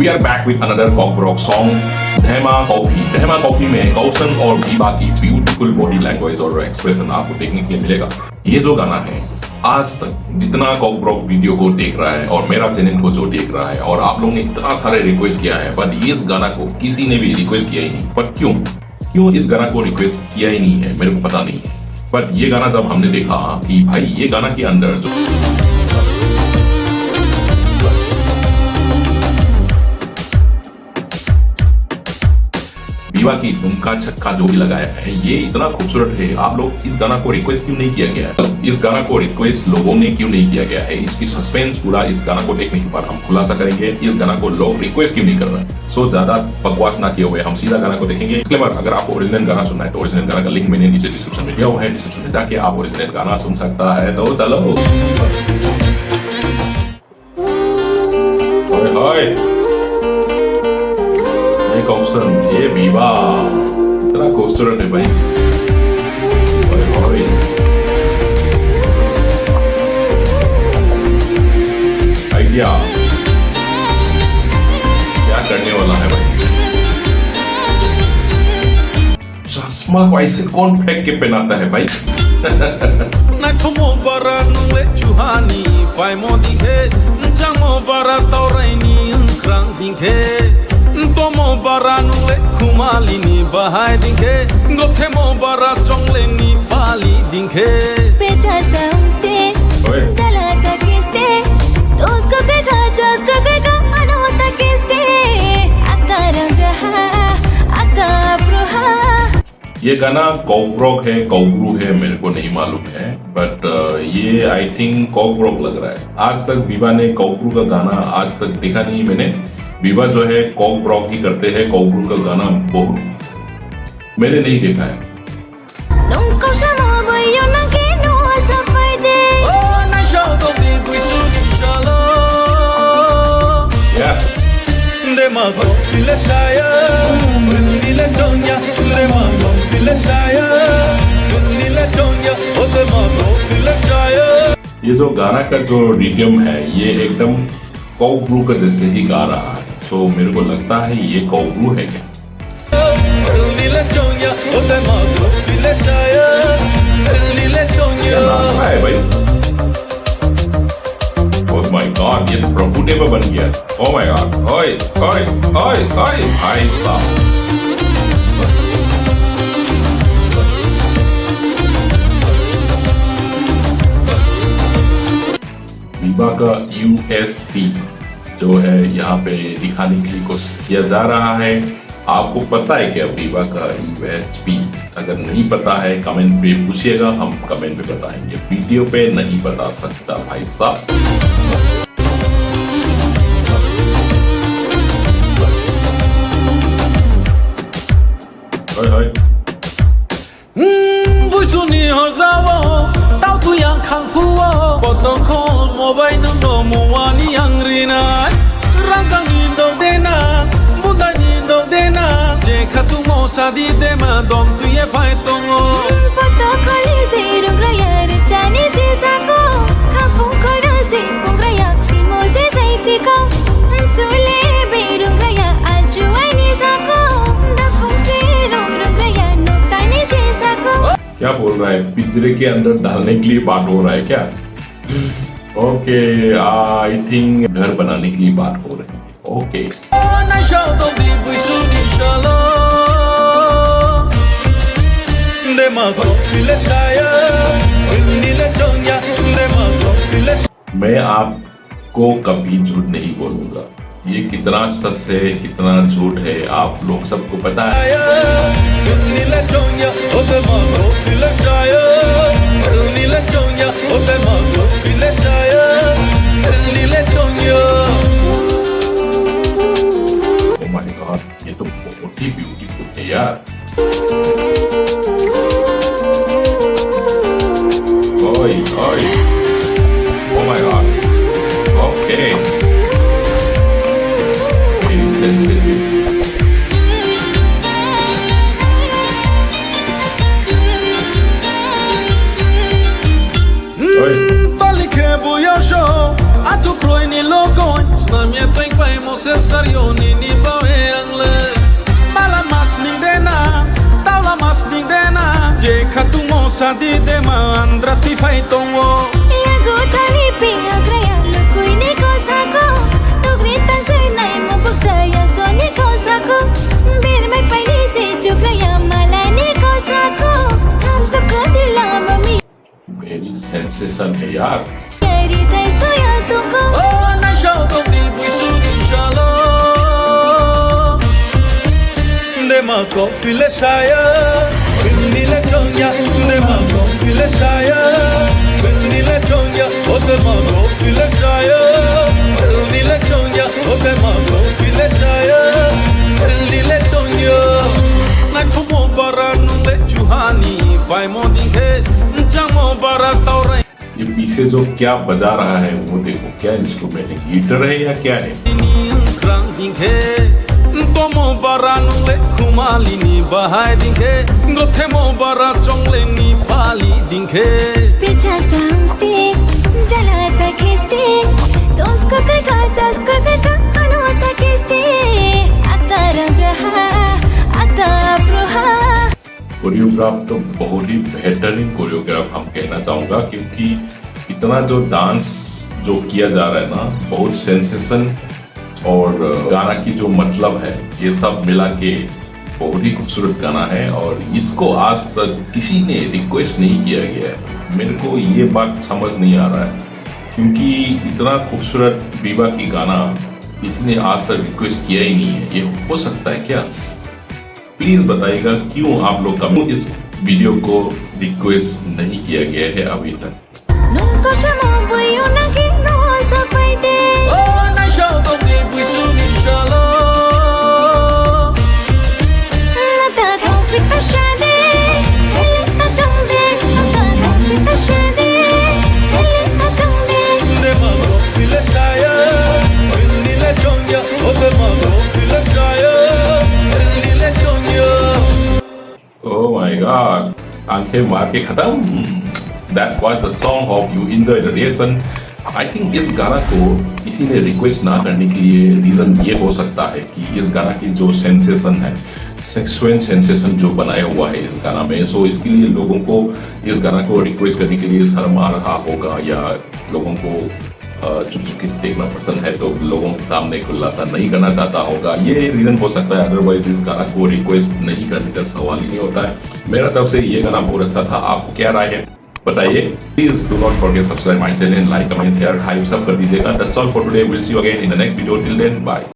We are back with another Cockroach song, धमा coffee. धमा coffee में कौशन और विवा की ब्यूटीफुल बॉडी लैंग्वेज और एक्सप्रेशन आपको देखने के लिए मिलेगा। ये जो गाना है, आज तक जितना कॉकब्रॉक वीडियो को देख रहा है और मेरा चैनल को जो देख रहा है, और आप लोगों ने इतना सारे रिक्वेस्ट किया है, बट इस गाना को किसी ने भी रिक्वेस्ट किया ही नहीं। बट क्यों इस गाना को रिक्वेस्ट किया ही नहीं है, मेरे को पता नहीं है। बट ये गाना जब हमने देखा कि भाई ये गाना के अंदर जो विवा की धुमका छक्का जो भी लगाया है, ये इतना खूबसूरत है। आप लोग इस गाना को रिक्वेस्ट क्यों नहीं किया गया है? इस गाना को रिक्वेस्ट लोगों ने क्यों नहीं किया गया है? इसकी सस्पेंस पूरा इस गाना को देखने के बाद हम खुलासा करेंगे। इस गाना को लोग रिक्वेस्ट क्यों नहीं कर रहे? सो ज्यादा बकवास ना किए हुए हम सीधा गाना को देखेंगे। इसके बाद अगर आपको ओरिजिनल गाना सुनना है तो ओरिजिनल गाना का लिंक मैंने नीचे डिस्क्रिप्शन में दिया हुआ है। डिस्क्रिप्शन में जाके आप ओरिजिनल गाना सुन सकता है। तो चलो कौशन, ये विवा इतना खूबसूरत है भाई। आइडिया क्या करने वाला है भाई? चश्मा को ऐसे कौन फेंक के पहनाता है भाई? Tomo bara nule kumali ni bahai dinke, gote mo bara chongle ni pali dinke. Pechata uste, jalata kiste, to usko kega jasra kega anota kiste, akaram jaha, ata bruha. ये गाना कॉकब्रॉक है, कॉकब्रू है, मेरे को नहीं मालूम है, बट ये आई थिंक कॉकब्रॉक लग रहा है। आज तक विवा ने कॉकब्रू का गाना आज तक देखा नहीं मैंने। विवा जो है कॉकब्रॉक ही करते हैं, कॉकब्रू का गाना बहुत मैंने नहीं देखा है। ये जो गाना का जो रिदम है, ये एकदम कॉकब्रू का जैसे ही गा रहा है। तो मेरे को लगता है ये कॉकब्रू है क्या? नाचना है भाई। ओह माय गॉड, ये तो प्रभु देवा बन गया। ओह माय गॉड, ओए ओए ओए ओए भाई साहब। विवा का USP जो है यहाँ पे दिखाने की कोशिश किया जा रहा है। आपको पता है क्या विवा का USP? अगर नहीं पता है कमेंट पे पूछिएगा, हम कमेंट पे बताएंगे। वीडियो पे नहीं बता सकता भाई साहब। Sadi de ma dom tu ye fai tongo Poto kali se rungraya rechani se sako Khafung koro se kungraya kshimo se saiti ko Sule be rungraya aljuani sako Dafung se rungraya notani se sako। क्या बोल रहा है? पिंजरे के अंदर डालने के लिए बात हो रहा है क्या? ओके, आई थिंक घर बनाने के लिए बात हो रही है। ओके मैं आपको कभी झूठ नहीं बोलूंगा। ये कितना सच है, कितना झूठ है, आप लोग सबको पता है। ओह माय गॉड, ये तो बहुत ही ब्यूटीफुल है यार। ओए ओए, oh my God, okay, very sensitive. Balik ke boya show, atu kloini logon, snamie tem pai mo se sarione sadi de ma andrati fai tongo Yago tani piya graya lukui ni ko sako Tu grita shai nai mo bukjaya shoni ko sako Bir mai pai ni se chuk graya malai ni ko sako Hum sabka dila mami very sensation है यार. Yari dai soya tu ko oh na shao tong di bui su di shalo de ma ko file shaya ni le chongya de ma ko file shaya ni le chongya o de ma ko file shaya ni le chongya o de ma ko file shaya ni le chongya na kumo baranu le chuhani vai mo dinghe jamo bara taurai ये पीछे जो क्या बजा रहा है वो देखो, क्या इंस्ट्रूमेंट है, गिटार है या क्या है. krang dinghe tomo bara nule khumali ni bahai dinghe gothe mo bara chongle ni pali dinghe Pichata un stick Jalata kiste Dosko kaka jasko kaka Anota kiste Ata rajaha Ata abruha choreograph तो बहुत ही बेहतरीन choreograph हम कहना चाहूँगा, क्योंकि इतना जो dance जो किया जा रहा है ना, बहुत सेंसेशन और गाना की जो मतलब है ये सब मिला के बहुत ही खूबसूरत गाना है. और इसको आज तक किसी ने रिक्वेस्ट नहीं किया गया है. मेरे को ये बात समझ नहीं आ रहा है, क्योंकि इतना खूबसूरत बीबा की गाना किसी ने आज तक रिक्वेस्ट किया ही नहीं है. ये हो सकता है क्या? प्लीज बताइएगा क्यों आप लोग का इस वीडियो को रिक्वेस्ट नहीं किया गया है अभी तक. Nunca chamou buio na que nossa pai de oh na shao tong di bui su ni shalo Ata confita shade Elita chande Ata confita shade Elita chande de ma ko file shaya ni le chongya o de ma ko file shaya ni le chongya Oh my God! आंखें मार के खत्म. That was the song. Hope you enjoyed the reaction. I think इस गाना को किसी ने request ना करने के लिए रीजन ये हो सकता है कि इस गाना की जो सेंसेशन है, सेक्सुअल सेंसेशन जो बनाया हुआ है इस गाना में, सो इसके लिए लोगों को इस गाना को रिक्वेस्ट करने के लिए शर्म आ रहा होगा, या लोगों को चुप चुपके से देखना पसंद है तो लोगों के सामने खुलासा नहीं करना चाहता होगा. ये रीजन हो सकता है. अदरवाइज इस गाना को रिक्वेस्ट नहीं करने का सवाल ही नहीं होता है. मेरा तरफ से ये गाना बहुत अच्छा था. आपको क्या राय है बताइए. Please do not forget subscribe my channel, like comment share hype सब कर दीजिएगा. That's all for today. Will see you again in the next video. Till then bye.